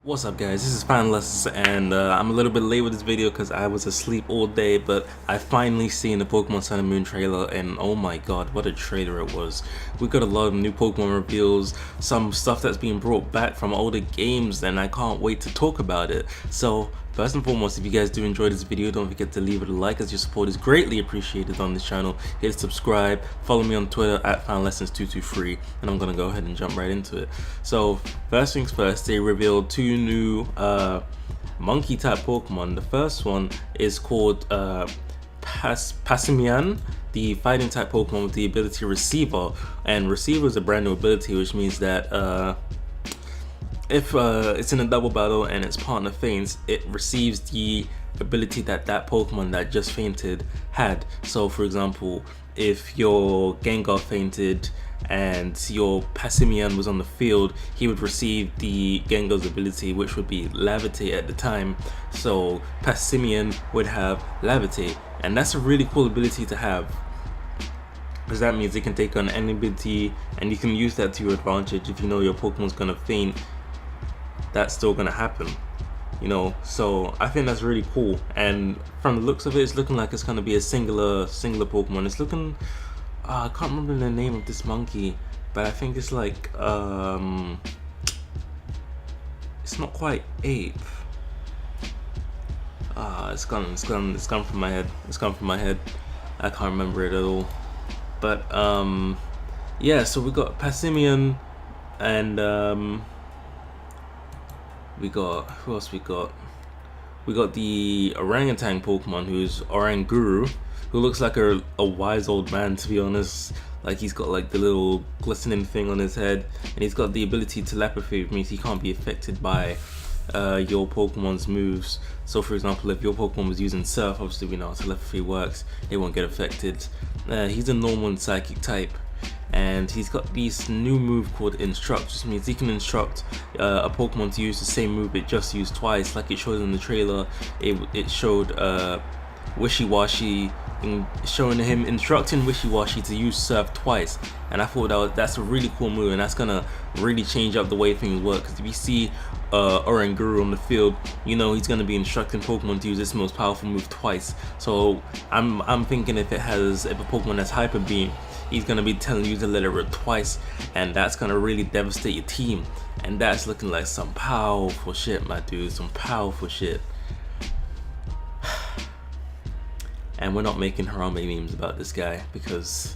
What's up guys, this is FinalEssence and I'm a little bit late with this video because I was asleep all day, but I finally seen the Pokemon Sun and Moon trailer and oh my god, what a trailer it was. We got a lot of new Pokemon reveals, some stuff that's being brought back from older games, and I can't wait to talk about it. So first and foremost, if you guys do enjoy this video, don't forget to leave it a like as your support is greatly appreciated on this channel. Hit subscribe, follow me on Twitter at FinalEssence223, and I'm gonna go ahead and jump right into it. So first things first, they revealed two new monkey type Pokemon. The first one is called Passimian, the fighting type Pokemon with the ability Receiver, and Receiver is a brand new ability, which means that if it's in a double battle and its partner faints, it receives the ability that that Pokemon that just fainted had. So for example, if your Gengar fainted and your Passimian was on the field, he would receive the Gengar's ability, which would be Levitate at the time. So Passimian would have Levitate, and that's a really cool ability to have, because that means it can take on any ability and you can use that to your advantage. If you know your Pokemon's gonna faint, that's still gonna happen, you know. So I think that's really cool, and from the looks of it, it's looking like it's gonna be a singular Pokemon. It's looking, I can't remember the name of this monkey, but I think it's like it's not quite ape. It's gone from my head. It's gone from my head. I can't remember it at all. But yeah, so we got Passimian, and we got, who else we got? We got the orangutan Pokemon, who's Oranguru, who looks like a wise old man, to be honest. Like, he's got like the little glistening thing on his head, and he's got the ability telepathy, which means he can't be affected by your Pokemon's moves. So for example, if your Pokemon was using Surf, obviously we know how telepathy works, they won't get affected. He's a normal and psychic type, and he's got this new move called Instruct, which means he can instruct a Pokemon to use the same move it just used twice. Like it showed in the trailer, it showed Wishy-Washy, showing him instructing Wishy-Washy to use Surf twice, and I thought that's a really cool move, and that's gonna really change up the way things work. Because if you see Oranguru on the field, you know he's gonna be instructing Pokemon to use this most powerful move twice. So I'm thinking if a Pokemon has Hyper Beam, he's gonna be telling you to let it rip twice, and that's gonna really devastate your team. And that's looking like some powerful shit, my dude, some powerful shit. And we're not making Harambe memes about this guy because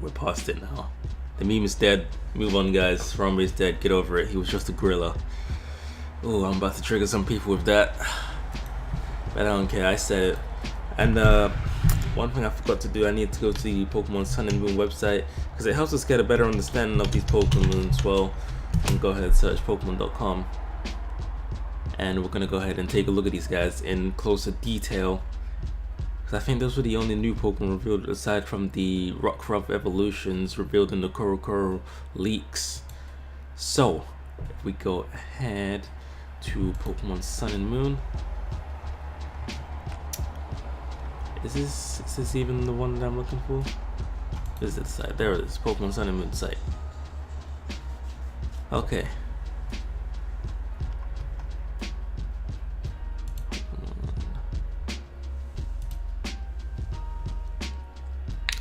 we're past it now. The meme is dead. Move on, guys. Harambe is dead. Get over it. He was just a gorilla. Oh, I'm about to trigger some people with that, but I don't care. I said it. And one thing I forgot to do, I need to go to the Pokemon Sun and Moon website, because it helps us get a better understanding of these Pokemon as well. And go ahead and search Pokemon.com, and we're gonna go ahead and take a look at these guys in closer detail, because I think those were the only new Pokemon revealed aside from the ROCKRUFF evolutions revealed in the Koro leaks. So if we go ahead to Pokemon Sun and Moon, is this even the one that I'm looking for? Is it the site? There it is, Pokemon Sun and Moon site. Okay.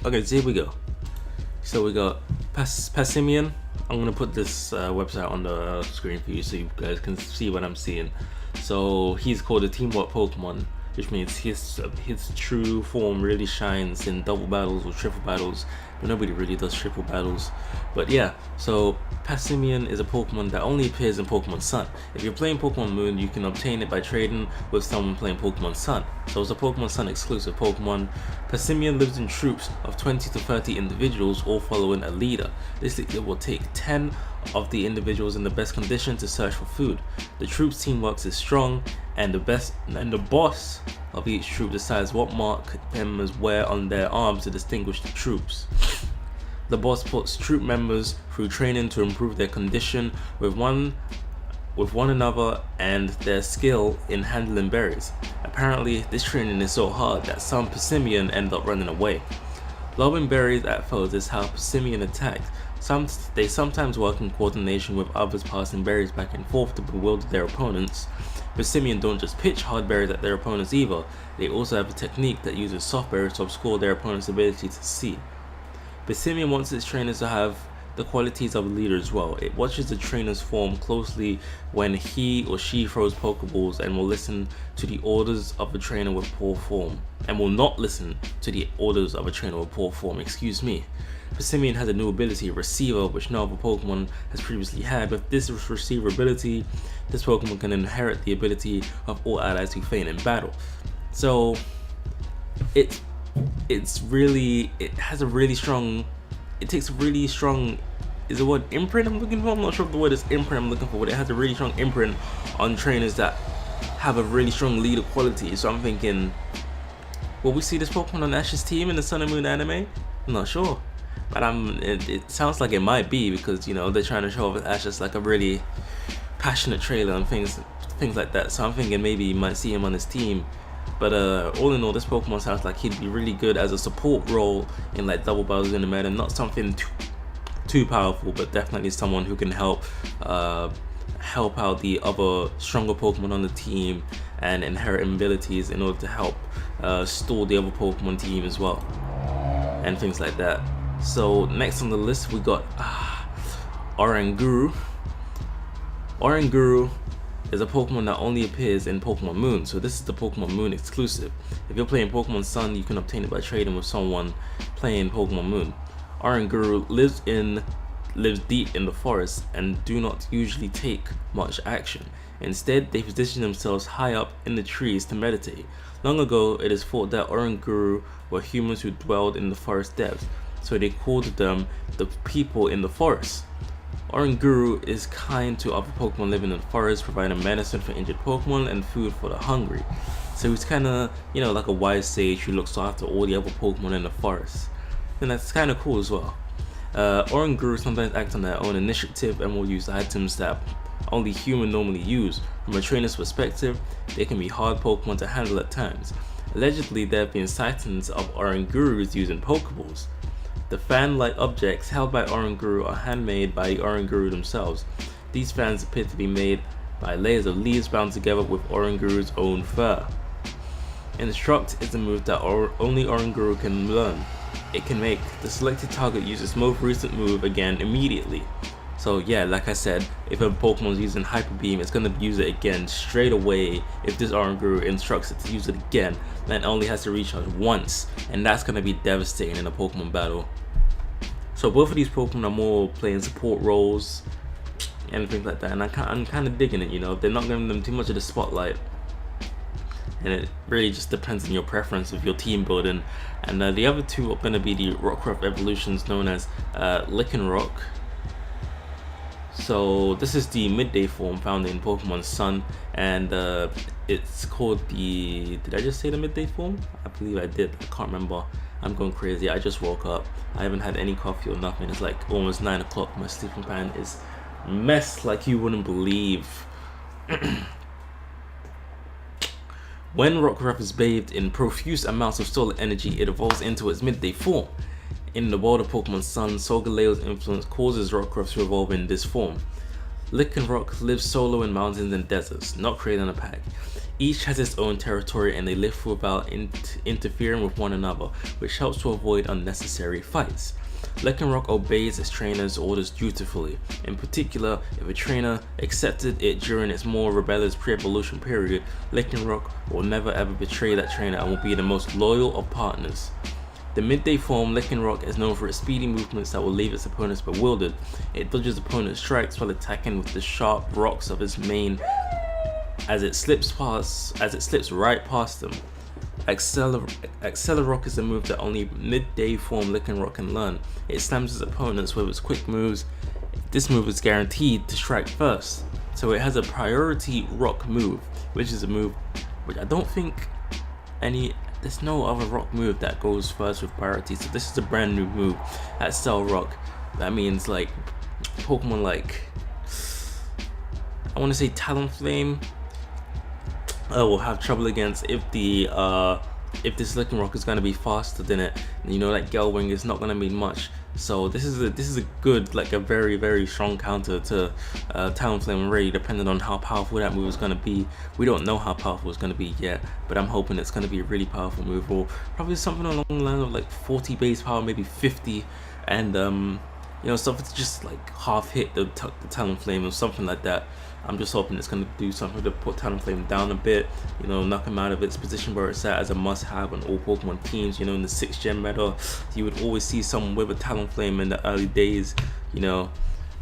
Okay, so here we go. So we got Passimian. I'm gonna put this website on the screen for you so you guys can see what I'm seeing. So he's called a Teamwork Pokemon, which means his true form really shines in double battles or triple battles, but nobody really does triple battles. But yeah, so Passimian is a Pokemon that only appears in Pokemon Sun. If you're playing Pokemon Moon, you can obtain it by trading with someone playing Pokemon Sun. So it's a Pokemon Sun exclusive Pokemon. Passimian lives in troops of 20 to 30 individuals, all following a leader. This leader will take 10 of the individuals in the best condition to search for food. The troops teamwork is strong, and the boss of each troop decides what mark members wear on their arms to distinguish the troops. The boss puts troop members through training to improve their condition with one another and their skill in handling berries. Apparently, this training is so hard that some Passimian end up running away. Lobbing berries at foes is how Passimian attacked, They sometimes work in coordination with others, passing berries back and forth to bewilder their opponents. Persimmon don't just pitch hard berries at their opponents either, they also have a technique that uses soft berries to obscure their opponent's ability to see. Persimmon wants its trainers to have the qualities of a leader as well. It watches the trainer's form closely when he or she throws Pokeballs and will listen to the orders of a trainer with poor form. And will not listen to the orders of a trainer with poor form, excuse me. Persimmon has a new ability, Receiver, which no other Pokemon has previously had. With this Receiver ability, this Pokemon can inherit the ability of all allies who faint in battle. So it takes a really strong, is the word imprint I'm looking for? I'm not sure if the word is imprint I'm looking for, but it has a really strong imprint on trainers that have a really strong leader quality. So I'm thinking, will we see this Pokemon on Ash's team in the Sun and Moon anime? I'm not sure, but it sounds like it might be, because, you know, they're trying to show off Ash as like a really passionate trailer and things like that. So I'm thinking maybe you might see him on his team. But all in all, this Pokemon sounds like he'd be really good as a support role in like double battles in the meta. Not something too powerful, but definitely someone who can help out the other stronger Pokemon on the team and inherit abilities in order to help stall the other Pokemon team as well, and things like that. So next on the list we got Oranguru. Oranguru is a Pokemon that only appears in Pokemon Moon, so this is the Pokemon Moon exclusive. If you're playing Pokemon Sun, you can obtain it by trading with someone playing Pokemon Moon. Oranguru lives deep in the forest and do not usually take much action. Instead, they position themselves high up in the trees to meditate. Long ago, it is thought that Oranguru were humans who dwelled in the forest depths, so they called them the people in the forest. Oranguru is kind to other Pokemon living in the forest, providing medicine for injured Pokemon and food for the hungry. So he's kind of, you know, like a wise sage who looks after all the other Pokemon in the forest. And that's kind of cool as well. Oranguru sometimes act on their own initiative and will use items that only humans normally use. From a trainer's perspective, they can be hard Pokemon to handle at times. Allegedly, there have been sightings of Orangurus using Pokeballs. The fan-like objects held by Oranguru are handmade by the Oranguru themselves. These fans appear to be made by layers of leaves bound together with Oranguru's own fur. Instruct is a move that only Oranguru can learn. It can make the selected target use its most recent move again immediately. So yeah, like I said, if a Pokemon is using Hyper Beam, it's going to use it again straight away if this Oranguru instructs it to use it again. Then it only has to recharge once, and that's going to be devastating in a Pokemon battle. So both of these Pokemon are more playing support roles and things like that, and I'm kind of digging it, you know. They're not giving them too much of the spotlight, and it really just depends on your preference of your team building. And the other two are going to be the ROCKRUFF evolutions known as Lycanroc. So this is the midday form found in Pokemon Sun, and it's called the, did I just say the midday form? I believe I did, I can't remember. I'm going crazy, I just woke up. I haven't had any coffee or nothing. It's like almost 9 o'clock. My sleeping pattern is messed like you wouldn't believe. When ROCKRUFF is bathed in profuse amounts of solar energy, it evolves into its midday form. In the world of Pokemon Sun, Solgaleo's influence causes ROCKRUFF to evolve in this form. Lycanroc lives solo in mountains and deserts, not creating a pack. Each has its own territory and they live without interfering with one another, which helps to avoid unnecessary fights. Lycanroc obeys its trainer's orders dutifully. In particular, if a trainer accepted it during its more rebellious pre-evolution period, Lycanroc will never ever betray that trainer and will be the most loyal of partners. The midday form, Lycanroc, is known for its speedy movements that will leave its opponents bewildered. It dodges opponent strikes while attacking with the sharp rocks of its mane as it slips right past them. Accelerock is a move that only midday form Lycanroc can learn. It slams its opponents with its quick moves. This move is guaranteed to strike first, so it has a priority rock move, which is a move which I don't think there's no other rock move that goes first with priority, so this is a brand new move at Cell Rock. That means like Pokemon like, I want to say Talonflame will have trouble against if the if this Licking is going to be faster than it, you know, like Gale Wing is not going to mean much. So this is a good, like a very strong counter to Talonflame and Ray, depending on how powerful that move is going to be. We don't know how powerful it's going to be yet, but I'm hoping it's going to be a really powerful move, or probably something along the line of like 40 base power, maybe 50, and you know, stuff that's just like half hit the Talonflame or something like that. I'm just hoping it's going to do something to put Talonflame down a bit, you know, knock him out of its position where it's at as a must-have on all Pokemon teams. You know, in the 6th gen meta, you would always see someone with a Talonflame in the early days, you know,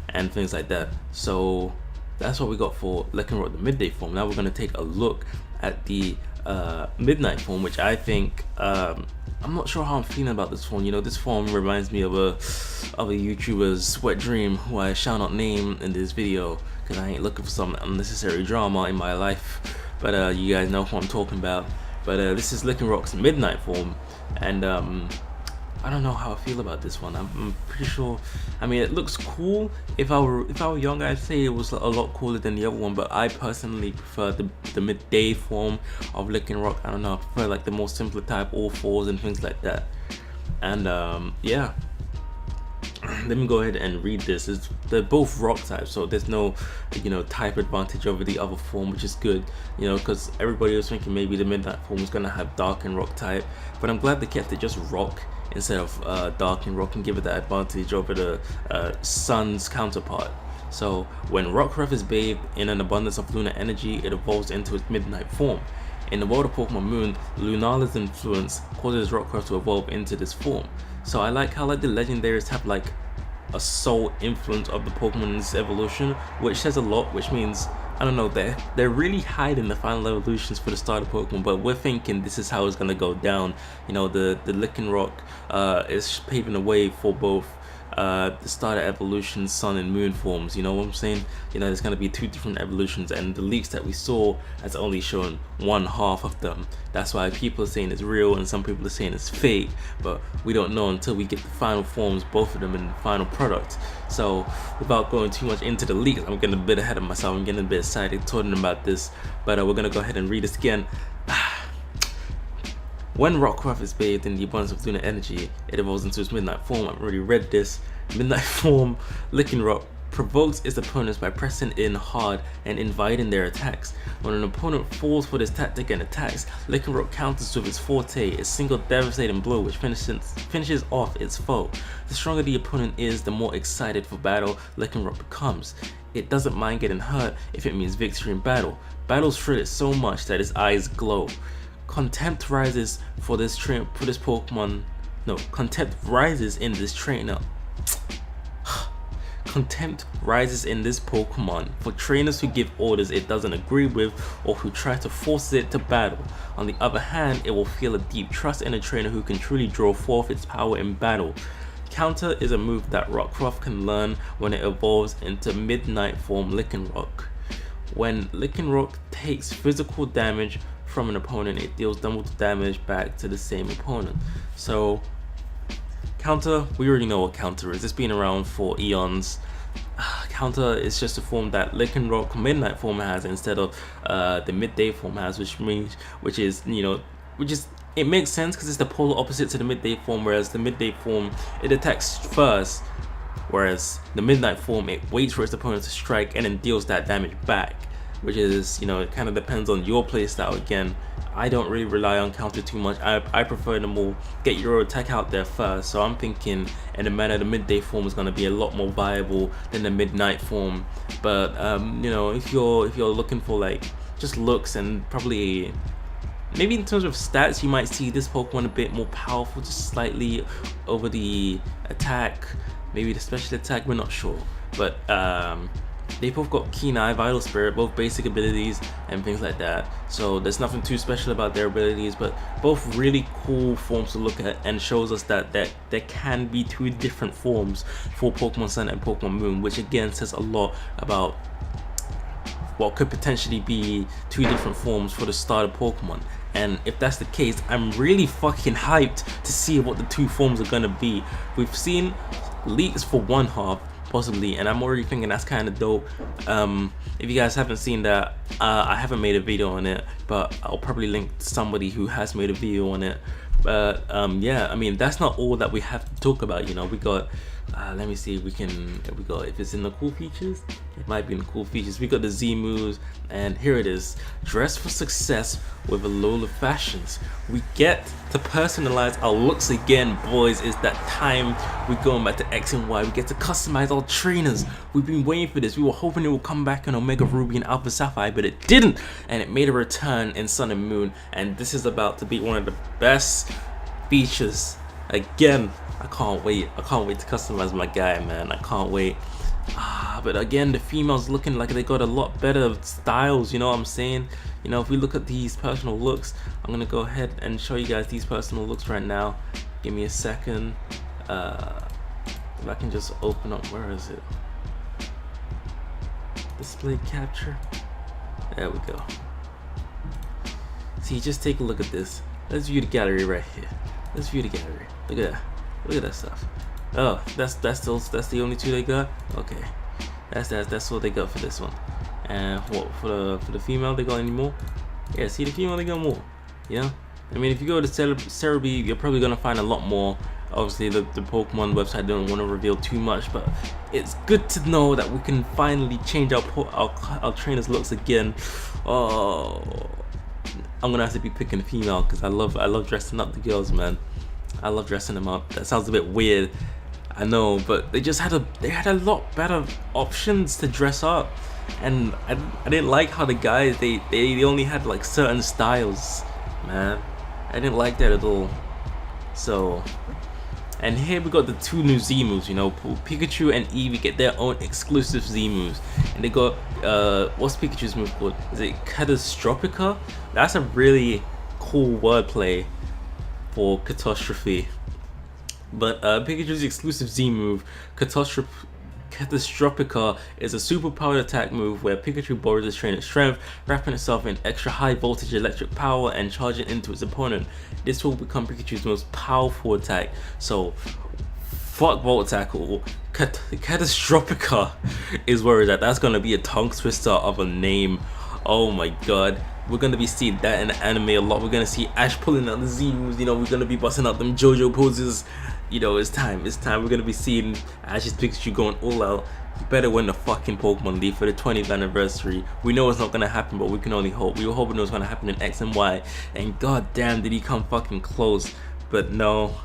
and things like that. So that's what we got for Licking Rock, the midday form. Now we're going to take a look at the midnight form, which I think I'm not sure how I'm feeling about this form. You know, this form reminds me of a YouTuber's wet dream, who I shall not name in this video because I ain't looking for some unnecessary drama in my life. But you guys know who I'm talking about. But this is Licking Rock's midnight form, and I don't know how I feel about this one. I'm pretty sure. I mean, it looks cool. If I were younger, I'd say it was a lot cooler than the other one. But I personally prefer the midday form of Licking Rock. I don't know. I prefer like the more simpler type, all fours and things like that. And yeah. Let me go ahead and read this. They're both rock types, so there's no, you know, type advantage over the other form, which is good, you know, because everybody was thinking maybe the midnight form was gonna have dark and rock type, but I'm glad they kept it just rock instead of dark and rock, and give it that advantage over the sun's counterpart. So when ROCKRUFF is bathed in an abundance of lunar energy, it evolves into its midnight form. In the world of Pokemon Moon, Lunala's influence causes ROCKRUFF to evolve into this form. So I like how like the legendaries have like a sole influence of the Pokemon's evolution, which says a lot, which means, I don't know, they're really hiding the final evolutions for the starter Pokemon, but we're thinking this is how it's gonna go down. You know, the Licking Rock is paving the way for both the starter evolution, sun and moon forms. You know what I'm saying? You know, there's going to be 2 different evolutions, and the leaks that we saw has only shown 1/2 of them. That's why people are saying it's real and some people are saying it's fake, but we don't know until we get the final forms, both of them, in the final product. So without going too much into the leaks, I'm getting a bit ahead of myself. I'm getting a bit excited talking about this, but we're going to go ahead and read this again. When ROCKRUFF is bathed in the abundance of lunar energy, it evolves into its midnight form. I've already read this. Midnight form, Licking Rock provokes its opponents by pressing in hard and inviting their attacks. When an opponent falls for this tactic and attacks, Licking Rock counters with its forte, a single devastating blow which finishes off its foe. The stronger the opponent is, the more excited for battle Licking Rock becomes. It doesn't mind getting hurt if it means victory in battle. Battles thrill it so much that its eyes glow. Contempt rises for this Pokemon. No, contempt rises in this trainer. Contempt rises in this Pokemon for trainers who give orders it doesn't agree with or who try to force it to battle. On the other hand, it will feel a deep trust in a trainer who can truly draw forth its power in battle. Counter is a move that ROCKRUFF can learn when it evolves into midnight form Licking Rock. When Licking Rock takes physical damage from an opponent, it deals double damage back to the same opponent. So Counter, we already know what Counter is. It's been around for eons. Counter is just a form that Licking Rock midnight form has instead of the midday form has, which is it makes sense because it's the polar opposite to the midday form. Whereas the midday form, it attacks first, whereas the midnight form, it waits for its opponent to strike and then deals that damage back, which is, you know, it kind of depends on your playstyle. Again, I don't really rely on Counter too much. I prefer them all get your attack out there first. So I'm thinking in the manner the midday form is going to be a lot more viable than the midnight form. But you know, if you're looking for like just looks and probably maybe in terms of stats, you might see this Pokemon a bit more powerful, just slightly over the attack, maybe the special attack, we're not sure. But they both got Keen Eye, Vital Spirit, both basic abilities and things like that. So there's nothing too special about their abilities, but both really cool forms to look at, and shows us that there can be 2 different forms for Pokemon Sun and Pokemon Moon, which again says a lot about what could potentially be 2 different forms for the starter Pokemon. And if that's the case, I'm really fucking hyped to see what the 2 forms are gonna be. We've seen leaks for 1/2, possibly, and I'm already thinking that's kind of dope. If you guys haven't seen that, I haven't made a video on it, but I'll probably link somebody who has made a video on it. But yeah, I mean, that's not all that we have to talk about. You know, we got let me see if we can, if it's in the cool features, it might be in the cool features. We got the Z moves, and here it is: dress for success with Alola fashions. We get to personalize our looks again, boys. It's that time. We're going back to X and Y. We get to customize our trainers. We've been waiting for this. We were hoping it would come back in Omega Ruby and Alpha Sapphire, but it didn't, and it made a return in Sun and Moon. And this is about to be one of the best features again. I can't wait to customize my guy, man. I can't wait. But again, the females looking like they got a lot better styles, you know what I'm saying? You know, if we look at these personal looks, I'm gonna go ahead and show you guys these personal looks right now. Give me a second. If I can just open up, where is it? Display capture. There we go. See, just take a look at this. Let's view the gallery right here. Let's view the gallery. Look at that. Look at that stuff. Oh, that's the only two they got. Okay, that's what they got for this one. And what for the female? They got any more? Yeah, see the female, they got more. Yeah, I mean, if you go to Cerebi, you're probably gonna find a lot more. Obviously, the Pokemon website don't want to reveal too much, but it's good to know that we can finally change our trainers' looks again. Oh, I'm gonna have to be picking a female because I love dressing up the girls, man. I love dressing them up. That sounds a bit weird, I know, but they had a lot better options to dress up, and I didn't like how the guys they only had like certain styles, man. I didn't like that at all. So, and here we got the two new Z moves. You know, Pikachu and Eevee get their own exclusive Z moves, and they got what's Pikachu's move called? Is it Catastrophica? That's a really cool wordplay for catastrophe. But Pikachu's exclusive Z move, Catastrophica, is a super powered attack move where Pikachu borrows its trainer's strength, wrapping itself in extra high voltage electric power and charging into its opponent. This will become Pikachu's most powerful attack. So fuck Volt Tackle. Catastrophica is where it's at. That's gonna be a tongue twister of a name. Oh my god. We're gonna be seeing that in the anime a lot. We're gonna see Ash pulling out the Z moves. You know, we're gonna be busting out them JoJo poses. You know, it's time. We're gonna be seeing Ash's Pikachu going all out. You better win the fucking Pokemon League for the 20th anniversary. We know it's not gonna happen, but we can only hope. We were hoping it was gonna happen in X and Y, and god damn did he come fucking close. But no,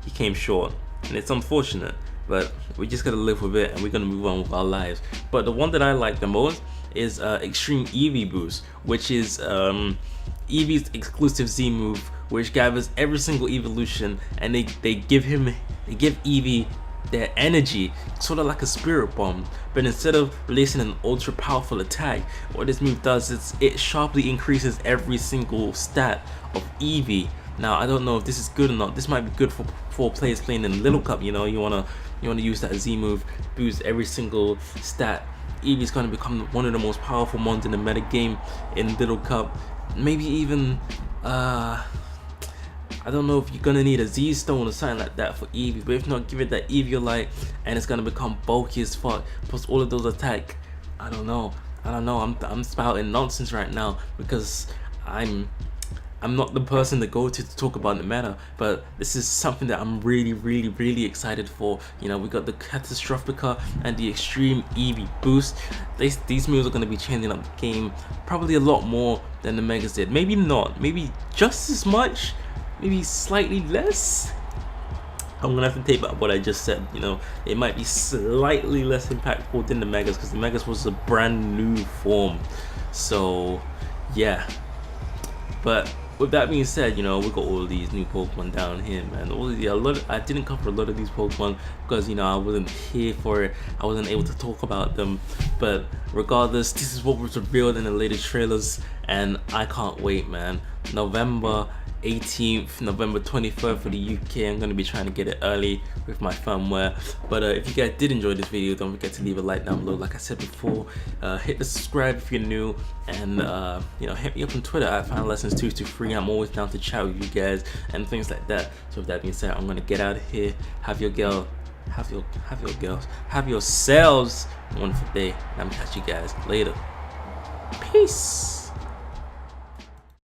he came short, and it's unfortunate. But we just gotta live with it, and we're gonna move on with our lives. But the one that I like the most is Extreme Eevee Boost, which is Eevee's exclusive Z move, which gathers every single evolution, and they give Eevee their energy, sort of like a spirit bomb. But instead of releasing an ultra powerful attack, what this move does is it sharply increases every single stat of Eevee. Now I don't know if this is good or not. This might be good for players playing in Little Cup. You know, you wanna use that Z move, boost every single stat. Eevee's gonna become one of the most powerful mons in the meta game in Little Cup. Maybe even I don't know if you're gonna need a Z stone or something like that for Eevee, but if not, give it that Eviolite and it's gonna become bulky as fuck. Plus all of those attack. I don't know. I'm spouting nonsense right now because I'm not the person to go to talk about the meta, but this is something that I'm really excited for. You know, we got the Catastrophica and the Extreme Eevee Boost. These moves are going to be changing up the game probably a lot more than the Megas did. Maybe not, maybe just as much, maybe slightly less. I'm gonna have to tape up what I just said. You know, it might be slightly less impactful than the Megas because the Megas was a brand new form. So yeah, but with that being said, you know, we got all of these new Pokemon down here, man. I didn't cover a lot of these Pokemon because, you know, I wasn't here for it. I wasn't able to talk about them. But regardless, this is what was revealed in the latest trailers, and I can't wait, man. November 18th, November 23rd for the UK. I'm going to be trying to get it early with my firmware. But if you guys did enjoy this video, don't forget to leave a like down below. Like I said before, hit the subscribe if you're new, and you know, hit me up on Twitter at FinalEssence223. I'm always down to chat with you guys and things like that. So with that being said, I'm going to get out of here. Have your girl have your girls, have yourselves a wonderful day. I'm gonna catch you guys later. Peace.